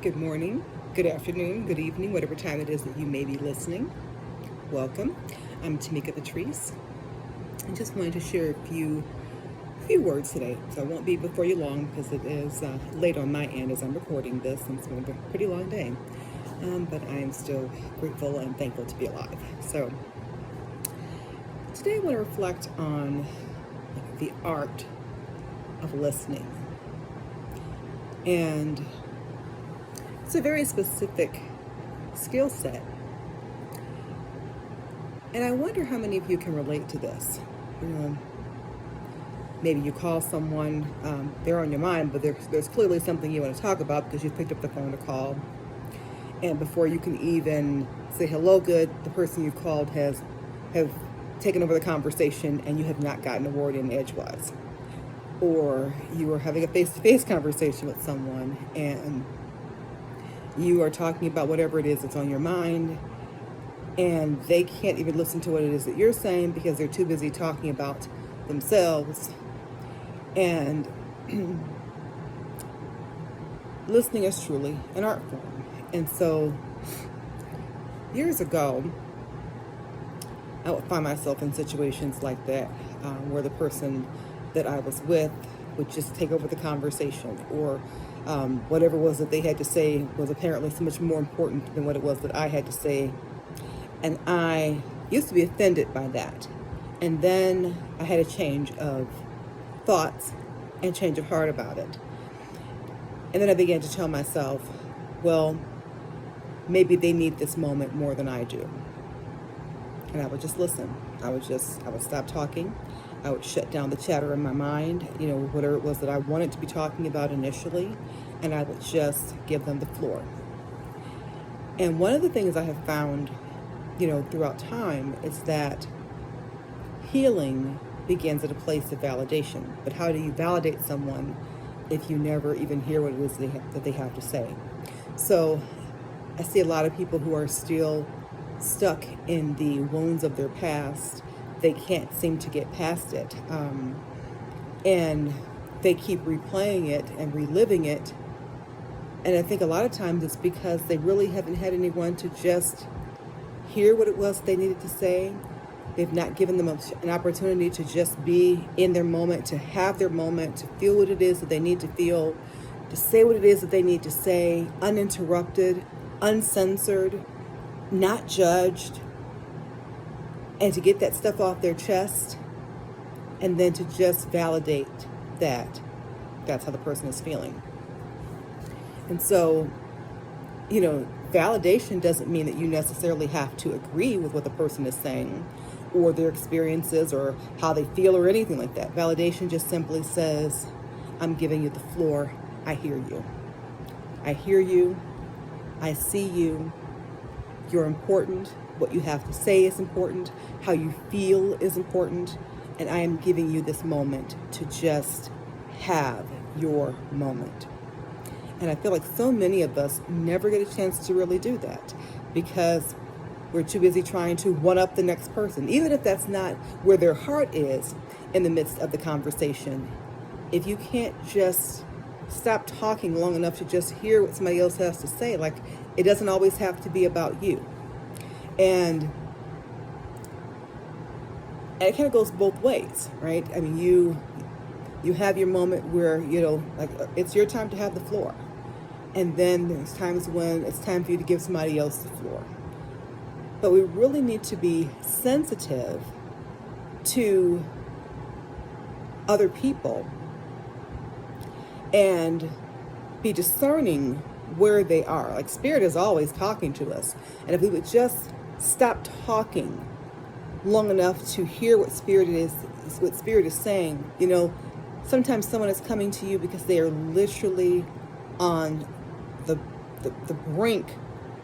Good morning, good afternoon, good evening, whatever time it is that you may be listening. Welcome. I'm Tumika Patrice. I just wanted to share a few words today. So I won't be before you long because it is late on my end as I'm recording this, and it's been a pretty long day. But I am still grateful and thankful to be alive. So today I want to reflect on the art of listening. And it's a very specific skill set. And I wonder how many of you can relate to this. Maybe you call someone, they're on your mind, but there's clearly something you want to talk about because you picked up the phone to call. And before you can even say hello good, the person you've called have taken over the conversation and you have not gotten a word in edgewise. Or you are having a face-to-face conversation with someone and you are talking about whatever it is that's on your mind, and they can't even listen to what it is that you're saying because they're too busy talking about themselves. And listening is truly an art form. And so years ago, I would find myself in situations like that where the person that I was with would just take over the conversation, or whatever it was that they had to say was apparently so much more important than what it was that I had to say. And I used to be offended by that. And then I had a change of thoughts and change of heart about it. And then I began to tell myself, well, maybe they need this moment more than I do. And I would just listen. I would stop talking. I would shut down the chatter in my mind, whatever it was that I wanted to be talking about initially, and I would just give them the floor. And one of the things I have found, throughout time is that healing begins at a place of validation. But how do you validate someone if you never even hear what it is that they have to say? So I see a lot of people who are still stuck in the wounds of their past. They can't seem to get past it. And they keep replaying it and reliving it. And I think a lot of times it's because they really haven't had anyone to just hear what it was they needed to say. They've not given them an opportunity to just be in their moment, to have their moment, to feel what it is that they need to feel, to say what it is that they need to say, uninterrupted, uncensored, not judged, and to get that stuff off their chest, and then to just validate that that's how the person is feeling. And so, validation doesn't mean that you necessarily have to agree with what the person is saying or their experiences or how they feel or anything like that. Validation just simply says, I'm giving you the floor. I hear you. I hear you. I see you. You're important. What you have to say is important. How you feel is important. And I am giving you this moment to just have your moment. And I feel like so many of us never get a chance to really do that because we're too busy trying to one-up the next person, even if that's not where their heart is in the midst of the conversation. If you can't just stop talking long enough to just hear what somebody else has to say, like it doesn't always have to be about you. And it kind of goes both ways, right? I mean, you have your moment where, like it's your time to have the floor. And then there's times when it's time for you to give somebody else the floor. But we really need to be sensitive to other people and be discerning where they are. Like Spirit is always talking to us. And if we would just stop talking long enough to hear what Spirit is saying, sometimes someone is coming to you because they are literally on the brink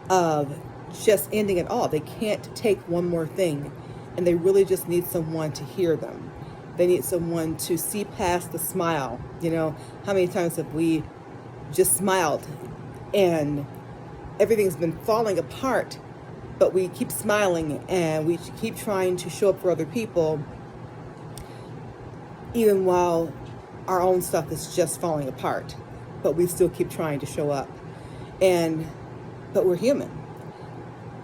of just ending it all. They can't take one more thing, and they really just need someone to hear them. They need someone to see past the smile. How many times have we just smiled and everything's been falling apart, but we keep smiling and we keep trying to show up for other people even while our own stuff is just falling apart, but we still keep trying to show up. And, but we're human.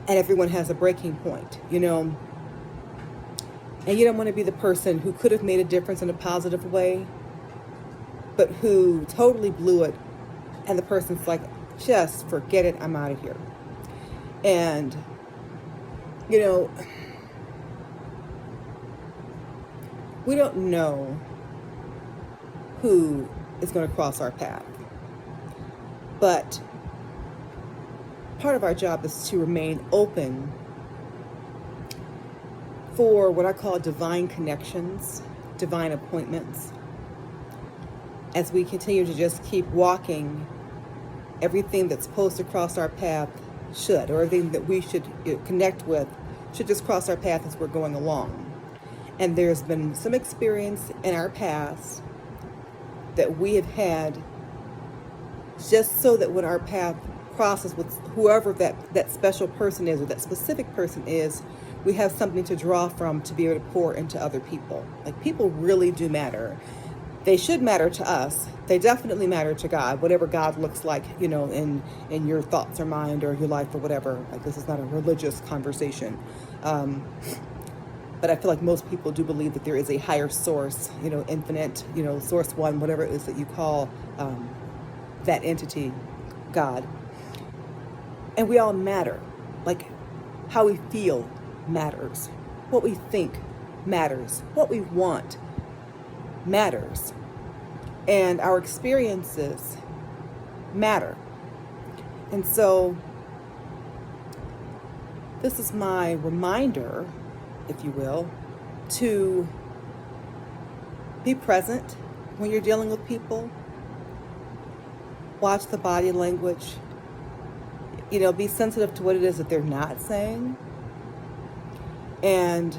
And everyone has a breaking point, you know. And you don't want to be the person who could have made a difference in a positive way, but who totally blew it. And the person's like, just forget it, I'm out of here. And, you know, we don't know who is going to cross our path. But part of our job is to remain open for what I call divine connections, divine appointments. As we continue to just keep walking, everything that's supposed to cross our path should, or everything that we should connect with should just cross our path as we're going along. And there's been some experience in our past that we have had just so that when our path crosses with whoever that special person is or that specific person is, we have something to draw from to be able to pour into other people. Like, people really do matter. They should matter to us. They definitely matter to God, whatever God looks like, you know, in your thoughts or mind or your life or whatever. Like, this is not a religious conversation. But I feel like most people do believe that there is a higher source, you know, infinite, you know, source one, whatever it is that you call that entity, God. And we all matter. Like, how we feel matters. What we think matters. What we want matters. And our experiences matter. And so this is my reminder, if you will, to be present when you're dealing with people. Watch the body language. You know, be sensitive to what it is that they're not saying. And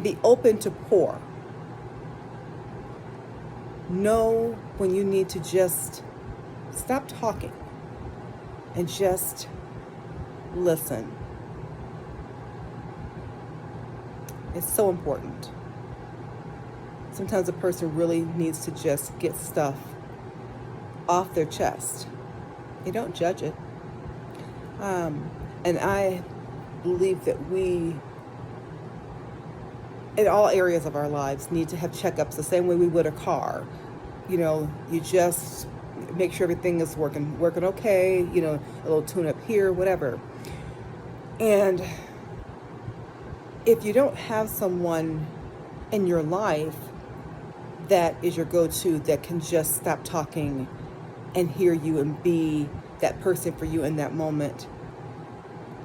be open to pour. Know when you need to just stop talking and just listen. It's so important. Sometimes a person really needs to just get stuff off their chest. You don't judge it. And I believe that we, in all areas of our lives, need to have checkups the same way we would a car. You know, you just make sure everything is working okay, you know, a little tune up here, whatever. And if you don't have someone in your life that is your go-to, that can just stop talking and hear you and be that person for you in that moment,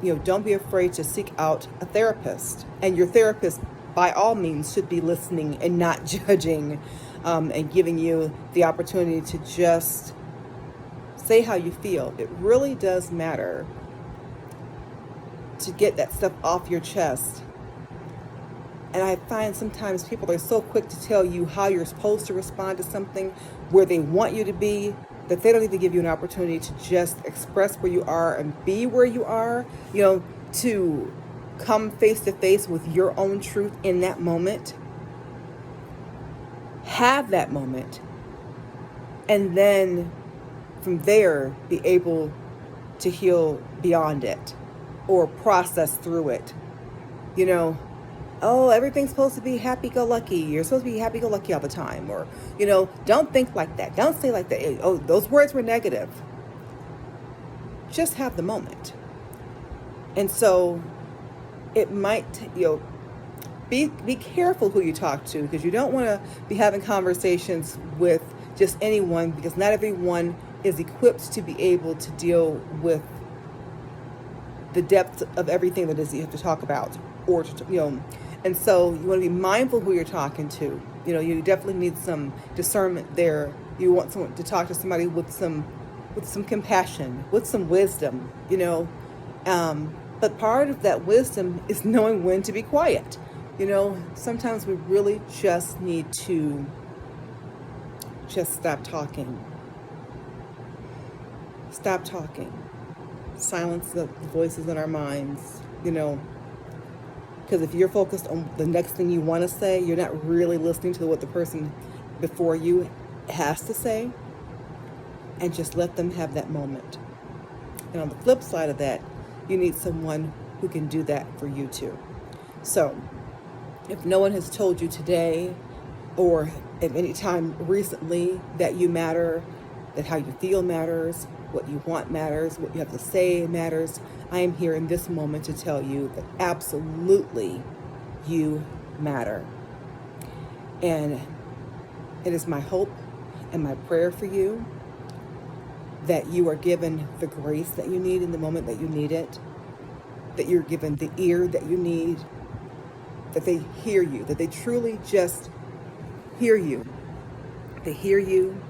you know, don't be afraid to seek out a therapist. And your therapist, by all means, should be listening and not judging, and giving you the opportunity to just say how you feel. It really does matter to get that stuff off your chest. And I find sometimes people are so quick to tell you how you're supposed to respond to something, where they want you to be, that they don't even give you an opportunity to just express where you are and be where you are, you know, to come face to face with your own truth in that moment. Have that moment. And then from there, be able to heal beyond it or process through it. You know, oh, everything's supposed to be happy-go-lucky. You're supposed to be happy-go-lucky all the time. Or, you know, don't think like that. Don't say like that. Oh, those words were negative. Just have the moment. And so it might, you know, be careful who you talk to, because you don't want to be having conversations with just anyone, because not everyone is equipped to be able to deal with the depth of everything that is you have to talk about, or to, you know. And so you want to be mindful who you're talking to. You know, you definitely need some discernment there. You want someone to talk to somebody with some compassion, with some wisdom, you know. But part of that wisdom is knowing when to be quiet. You know, sometimes we really just need to just stop talking. Stop talking. Silence the voices in our minds, you know. Because if you're focused on the next thing you want to say, you're not really listening to what the person before you has to say. and just let them have that moment. And on the flip side of that, you need someone who can do that for you too. So if no one has told you today or at any time recently that you matter, that how you feel matters, what you want matters, what you have to say matters, I am here in this moment to tell you that absolutely you matter. And it is my hope and my prayer for you that you are given the grace that you need in the moment that you need it, that you're given the ear that you need, that they hear you, that they truly just hear you. They hear you,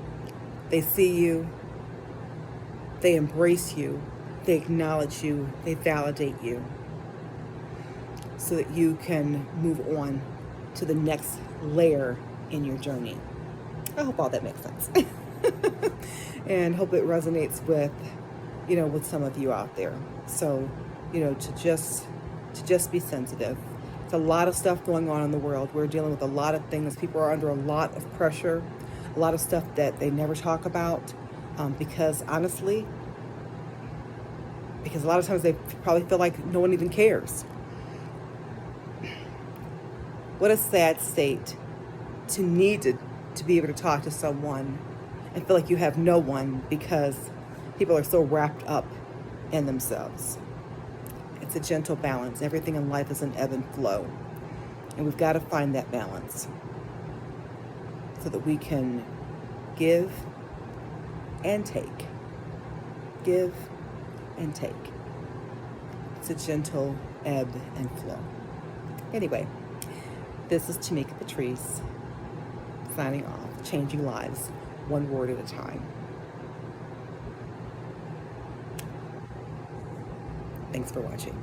they see you, they embrace you, they acknowledge you, they validate you, so that you can move on to the next layer in your journey. I hope all that makes sense. And hope it resonates with, with some of you out there. So, to just be sensitive. It's a lot of stuff going on in the world. We're dealing with a lot of things. People are under a lot of pressure, a lot of stuff that they never talk about, because honestly, because a lot of times they probably feel like no one even cares. What a sad state to need to be able to talk to someone and feel like you have no one because people are so wrapped up in themselves. It's a gentle balance. Everything in life is an ebb and flow. And we've got to find that balance so that we can give and take. Give and take. It's a gentle ebb and flow. Anyway, this is Tumika Patrice signing off, changing lives one word at a time. Thanks for watching.